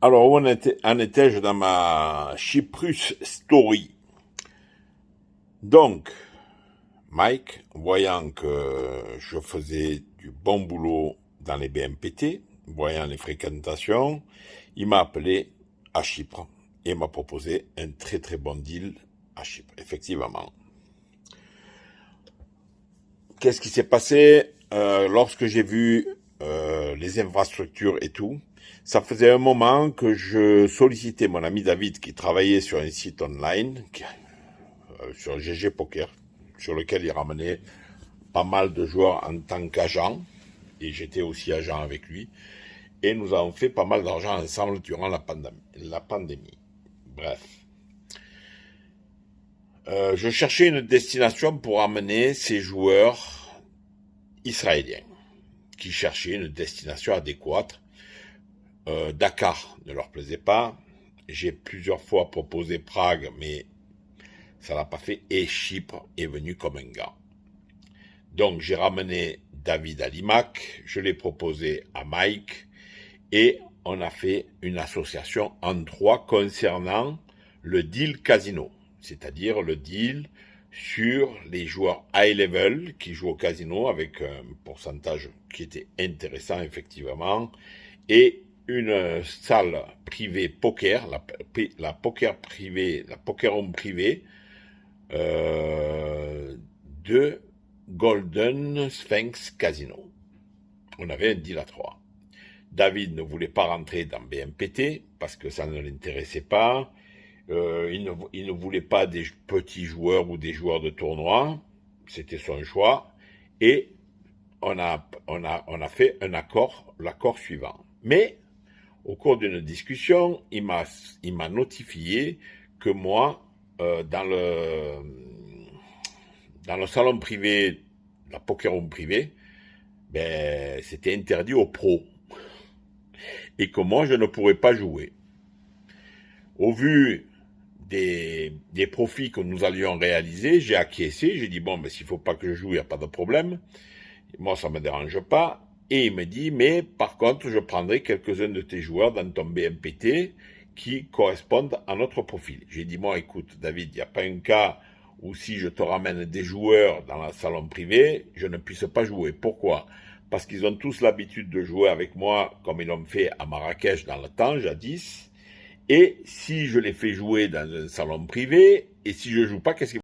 Alors, où en étais-je dans ma Chyprus Story? Donc, Mike, voyant que je faisais du bon boulot dans les BMPT, voyant les fréquentations, il m'a appelé à Chypre et m'a proposé un très très bon deal à Chypre, effectivement. Qu'est-ce qui s'est passé lorsque j'ai vu les infrastructures et tout? Ça faisait un moment que je sollicitais mon ami David qui travaillait sur un site online, sur GG Poker, sur lequel il ramenait pas mal de joueurs en tant qu'agent, et j'étais aussi agent avec lui, et nous avons fait pas mal d'argent ensemble durant la pandémie. Bref. Je cherchais une destination pour amener ces joueurs israéliens qui cherchaient une destination adéquate. Dakar ne leur plaisait pas. J'ai plusieurs fois proposé Prague, mais ça l'a pas fait. Et Chypre est venu comme un gars. Donc j'ai ramené David à l'IMAC, je l'ai proposé à Mike, et on a fait une association en trois concernant le deal casino, c'est-à-dire le deal sur les joueurs high level qui jouent au casino avec un pourcentage qui était intéressant effectivement, et une salle privée poker, la poker privée, la poker room privée de Golden Sphinx Casino. On avait un deal à trois. David ne voulait pas rentrer dans BMPT parce que ça ne l'intéressait pas. Il ne voulait pas des petits joueurs ou des joueurs de tournoi. C'était son choix. Et on a fait un accord, l'accord suivant. Mais, au cours d'une discussion, il m'a notifié que moi, dans le salon privé, la poker room privée, ben, c'était interdit aux pros. Et que moi, je ne pourrais pas jouer. Au vu des profits que nous allions réaliser, j'ai acquiescé, j'ai dit, bon, ben, s'il ne faut pas que je joue, il n'y a pas de problème. Moi, ça ne me dérange pas. Et il me dit, mais par contre, je prendrai quelques-uns de tes joueurs dans ton BMPT qui correspondent à notre profil. J'ai dit, moi, écoute, David, il n'y a pas un cas où si je te ramène des joueurs dans la salon privé, je ne puisse pas jouer. Pourquoi? Parce qu'ils ont tous l'habitude de jouer avec moi comme ils l'ont fait à Marrakech dans le temps, jadis. Et si je les fais jouer dans un salon privé, et si je joue pas, qu'est-ce qui